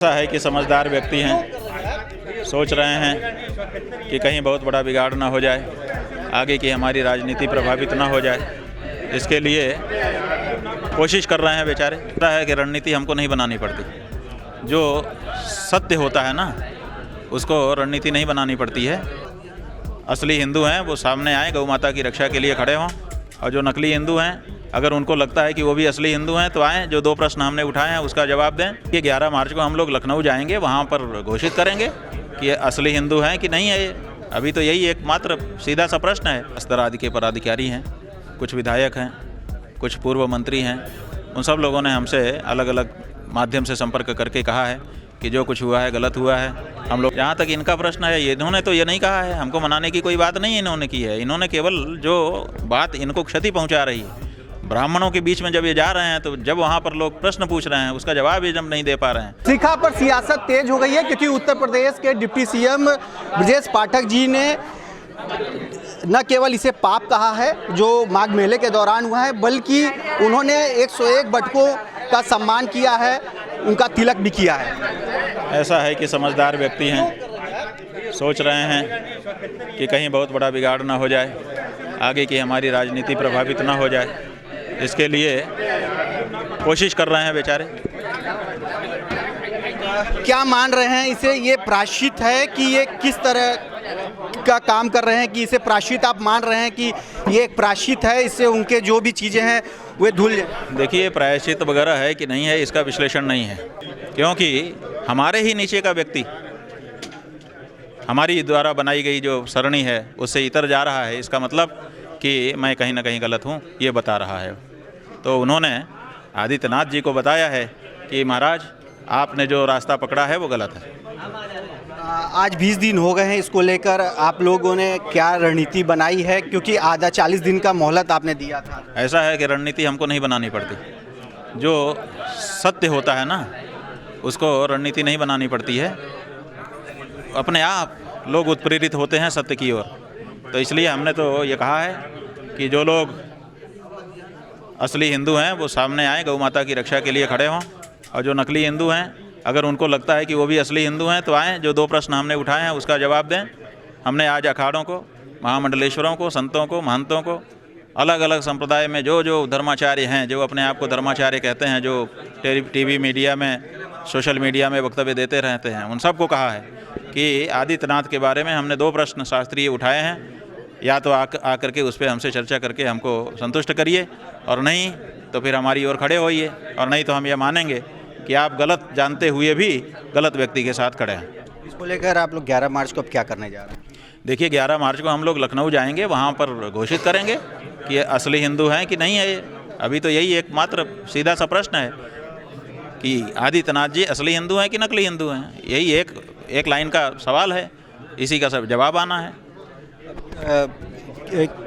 ऐसा है कि समझदार व्यक्ति हैं, सोच रहे हैं कि कहीं बहुत बड़ा बिगाड़ ना हो जाए, आगे की हमारी राजनीति प्रभावित ना हो जाए, इसके लिए कोशिश कर रहे हैं बेचारे। ऐसा है कि रणनीति हमको नहीं बनानी पड़ती, जो सत्य होता है ना उसको रणनीति नहीं बनानी पड़ती है। असली हिंदू हैं वो सामने आए, गौ माता की रक्षा के लिए खड़े हों, और जो नकली हिंदू हैं अगर उनको लगता है कि वो भी असली हिंदू हैं तो आएँ, जो 2 प्रश्न हमने उठाए हैं उसका जवाब दें। कि 11 मार्च को हम लोग लखनऊ जाएंगे, वहाँ पर घोषित करेंगे कि ये असली हिंदू हैं कि नहीं है। ये अभी तो यही एकमात्र सीधा सा प्रश्न है। स्तर आदि के पदाधिकारी हैं, कुछ विधायक हैं, कुछ पूर्व मंत्री हैं, उन सब लोगों ने हमसे अलग अलग माध्यम से संपर्क करके कहा है कि जो कुछ हुआ है गलत हुआ है। हम लोग जहाँ तक इनका प्रश्न है, इन्होंने तो ये नहीं कहा है, हमको मनाने की कोई बात नहीं इन्होंने की है। इन्होंने केवल जो बात इनको क्षति पहुँचा रही है, ब्राह्मणों के बीच में जब ये जा रहे हैं तो जब वहाँ पर लोग प्रश्न पूछ रहे हैं उसका जवाब ये जब नहीं दे पा रहे हैं। शिखा पर सियासत तेज हो गई है, क्योंकि उत्तर प्रदेश के डिप्टी सीएम ब्रजेश पाठक जी ने न केवल इसे पाप कहा है जो माघ मेले के दौरान हुआ है, बल्कि उन्होंने 101 बटकों का सम्मान किया है, उनका तिलक भी किया है। ऐसा है कि समझदार व्यक्ति हैं, सोच रहे हैं कि कहीं बहुत बड़ा बिगाड़ ना हो जाए, आगे की हमारी राजनीति प्रभावित ना हो जाए, इसके लिए कोशिश कर रहे हैं बेचारे। क्या मान रहे हैं इसे, ये प्रायश्चित है कि ये किस तरह का काम कर रहे हैं कि इसे प्रायश्चित आप मान रहे हैं कि ये एक प्रायश्चित है, इससे उनके जो भी चीज़ें हैं वे धुल जाए? देखिए, प्रायश्चित वगैरह है कि नहीं है इसका विश्लेषण नहीं है, क्योंकि हमारे ही नीचे का व्यक्ति हमारी द्वारा बनाई गई जो सरणी है उससे इतर जा रहा है, इसका मतलब कि मैं कहीं ना कहीं गलत हूँ ये बता रहा है। तो उन्होंने आदित्यनाथ जी को बताया है कि महाराज आपने जो रास्ता पकड़ा है वो गलत है। आज 20 दिन हो गए हैं, इसको लेकर आप लोगों ने क्या रणनीति बनाई है, क्योंकि आधा 40 दिन का मोहलत आपने दिया था? ऐसा है कि रणनीति हमको नहीं बनानी पड़ती, जो सत्य होता है ना उसको रणनीति नहीं बनानी पड़ती है। अपने आप लोग उत्प्रेरित होते हैं सत्य की ओर। तो इसलिए हमने तो ये कहा है कि जो लोग असली हिंदू हैं वो सामने आए, गौ माता की रक्षा के लिए खड़े हों, और जो नकली हिंदू हैं अगर उनको लगता है कि वो भी असली हिंदू हैं तो आएँ, जो 2 प्रश्न हमने उठाए हैं उसका जवाब दें। हमने आज अखाड़ों को, महामंडलेश्वरों को, संतों को, महंतों को, अलग अलग संप्रदाय में जो धर्माचार्य हैं, जो अपने आप को धर्माचार्य कहते हैं, जो टीवी मीडिया में, सोशल मीडिया में वक्तव्य देते रहते हैं, उन सबको कहा है कि आदित्यनाथ के बारे में हमने 2 प्रश्न शास्त्रीय उठाए हैं, या तो आकर के उस पर हमसे चर्चा करके हमको संतुष्ट करिए, और नहीं तो फिर हमारी ओर खड़े होइए, और नहीं तो हम ये मानेंगे कि आप गलत जानते हुए भी गलत व्यक्ति के साथ खड़े हैं। इसको लेकर आप लोग 11 मार्च को अब क्या करने जा रहे हैं? देखिए, 11 मार्च को हम लोग लखनऊ जाएंगे, वहाँ पर घोषित करेंगे कि ये असली हिंदू हैं कि नहीं है। ये अभी तो यही एकमात्र सीधा सा प्रश्न है कि आदित्यनाथ जी असली हिंदू हैं कि नकली हिंदू हैं। यही एक लाइन का सवाल है, इसी का सब जवाब आना है।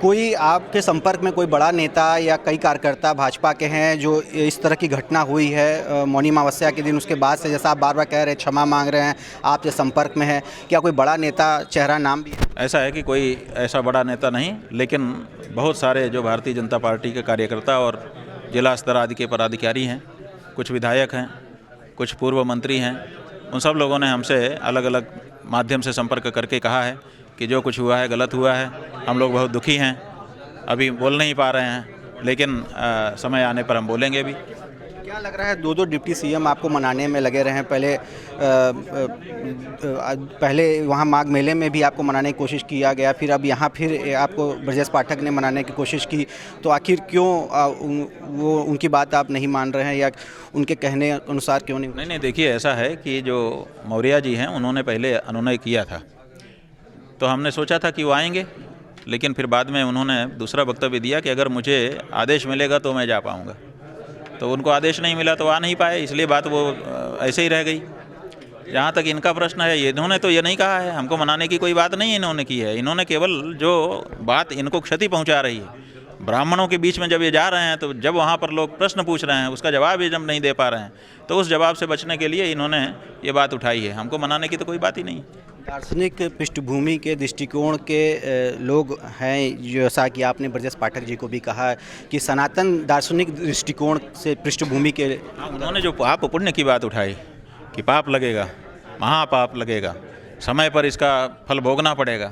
कोई आपके संपर्क में कोई बड़ा नेता या कई कार्यकर्ता भाजपा के हैं जो इस तरह की घटना हुई है मौनी अमावस्या के दिन, उसके बाद से, जैसा आप बार बार कह रहे हैं, क्षमा मांग रहे हैं, आपके संपर्क में है, क्या कोई बड़ा नेता, चेहरा, नाम भी है? ऐसा है कि कोई ऐसा बड़ा नेता नहीं, लेकिन बहुत सारे जो भारतीय जनता पार्टी के कार्यकर्ता और जिला स्तर आदि के पदाधिकारी हैं, कुछ विधायक हैं, कुछ पूर्व मंत्री हैं, उन सब लोगों ने हमसे अलग अलग माध्यम से संपर्क करके कहा है कि जो कुछ हुआ है गलत हुआ है। हम लोग बहुत दुखी हैं, अभी बोल नहीं पा रहे हैं, लेकिन समय आने पर हम बोलेंगे भी। क्या लग रहा है, 2 डिप्टी सीएम आपको मनाने में लगे रहे हैं? पहले वहाँ माघ मेले में भी आपको मनाने की कोशिश किया गया, फिर अब यहाँ फिर आपको ब्रजेश पाठक ने मनाने की कोशिश की, तो आखिर क्यों वो उनकी बात आप नहीं मान रहे हैं, या उनके कहने अनुसार क्यों नहीं? नहीं, देखिए, ऐसा है कि जो मौर्य जी हैं उन्होंने पहले अनुनय किया था, तो हमने सोचा था कि वो आएंगे, लेकिन फिर बाद में उन्होंने दूसरा वक्तव्य दिया कि अगर मुझे आदेश मिलेगा तो मैं जा पाऊँगा। तो उनको आदेश नहीं मिला तो आ नहीं पाए, इसलिए बात वो ऐसे ही रह गई। जहाँ तक इनका प्रश्न है, इन्होंने तो ये नहीं कहा है, हमको मनाने की कोई बात नहीं इन्होंने की है। इन्होंने केवल जो बात इनको क्षति पहुँचा रही है, ब्राह्मणों के बीच में जब ये जा रहे हैं तो जब वहाँ पर लोग प्रश्न पूछ रहे हैं उसका जवाब ये जब नहीं दे पा रहे हैं, तो उस जवाब से बचने के लिए इन्होंने ये बात उठाई है। हमको मनाने की तो कोई बात ही नहीं। दार्शनिक पृष्ठभूमि के दृष्टिकोण के लोग हैं, जैसा कि आपने ब्रजेश पाठक जी को भी कहा कि सनातन दार्शनिक दृष्टिकोण से पृष्ठभूमि के, उन्होंने जो पाप पुण्य की बात उठाई कि पाप लगेगा, महापाप लगेगा, समय पर इसका फल भोगना पड़ेगा।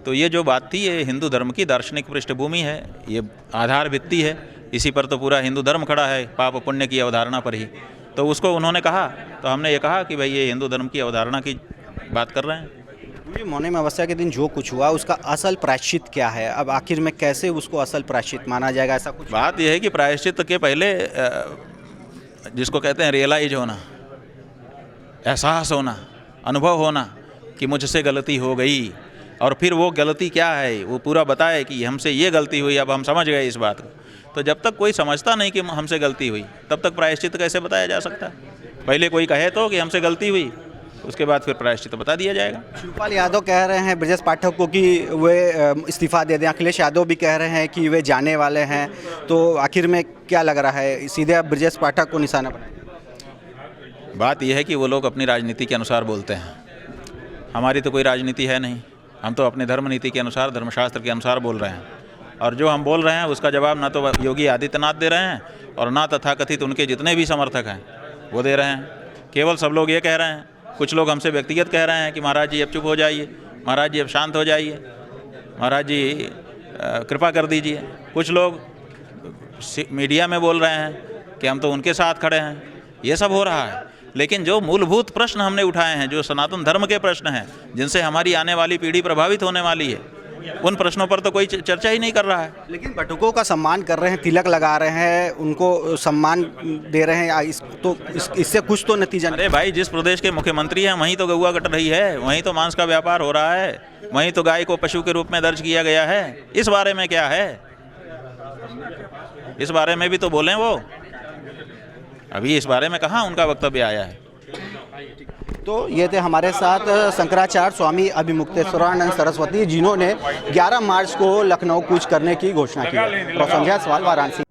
तो ये जो बात थी ये हिंदू धर्म की दार्शनिक पृष्ठभूमि है, ये आधार भित्ति है, इसी पर तो पूरा हिंदू धर्म खड़ा है, पाप पुण्य की अवधारणा पर ही। तो उसको उन्होंने कहा तो हमने ये कहा कि भाई ये हिंदू धर्म की अवधारणा की बात कर रहे हैं। ये मौनी अमावस्या के दिन जो कुछ हुआ उसका असल प्रायश्चित क्या है? अब आखिर में कैसे उसको असल प्रायश्चित माना जाएगा, ऐसा कुछ? बात यह है कि प्रायश्चित के पहले जिसको कहते हैं रियलाइज होना, एहसास होना, अनुभव होना कि मुझसे गलती हो गई, और फिर वो गलती क्या है वो पूरा बताए कि हमसे ये गलती हुई, अब हम समझ गए इस बात को। तो जब तक कोई समझता नहीं कि हमसे गलती हुई तब तक प्रायश्चित कैसे बताया जा सकता है? पहले कोई कहे तो कि हमसे गलती हुई, उसके बाद फिर प्रायश्चित बता दिया जाएगा। शिवपाल यादव कह रहे हैं ब्रजेश पाठक को कि वे इस्तीफा दे दें, अखिलेश यादव भी कह रहे हैं कि वे जाने वाले हैं। तो आखिर में क्या लग रहा है, सीधे अब ब्रजेश पाठक को निशाना बनाएंगे? बात यह है कि वो लोग अपनी राजनीति के अनुसार बोलते हैं, हमारी तो कोई राजनीति है नहीं, हम तो अपने धर्म नीति के अनुसार, धर्मशास्त्र के अनुसार बोल रहे हैं। और जो हम बोल रहे हैं उसका जवाब ना तो योगी आदित्यनाथ दे रहे हैं और ना तथाकथित उनके जितने भी समर्थक हैं वो दे रहे हैं। केवल सब लोग ये कह रहे हैं, कुछ लोग हमसे व्यक्तिगत कह रहे हैं कि महाराज जी अब चुप हो जाइए, महाराज जी अब शांत हो जाइए, महाराज जी कृपा कर दीजिए। कुछ लोग मीडिया में बोल रहे हैं कि हम तो उनके साथ खड़े हैं। ये सब हो रहा है, लेकिन जो मूलभूत प्रश्न हमने उठाए हैं, जो सनातन धर्म के प्रश्न हैं, जिनसे हमारी आने वाली पीढ़ी प्रभावित होने वाली है, उन प्रश्नों पर तो कोई चर्चा ही नहीं कर रहा है। लेकिन पाठकों का सम्मान कर रहे हैं, तिलक लगा रहे हैं, उनको सम्मान दे रहे हैं, इससे कुछ तो नतीजा नहीं। अरे भाई, जिस प्रदेश के मुख्यमंत्री हैं वहीं तो गौवा कट रही है, वहीं तो मांस का व्यापार हो रहा है, वहीं तो गाय को पशु के रूप में दर्ज किया गया है। इस बारे में क्या है? इस बारे में भी तो बोलें वो। अभी इस बारे में कहाँ उनका वक्तव्य आया है? तो ये थे हमारे साथ शंकराचार्य स्वामी अभिमुक्तेश्वरानंद सरस्वती, जिन्होंने 11 मार्च को लखनऊ कूच करने की घोषणा की है। वाराणसी।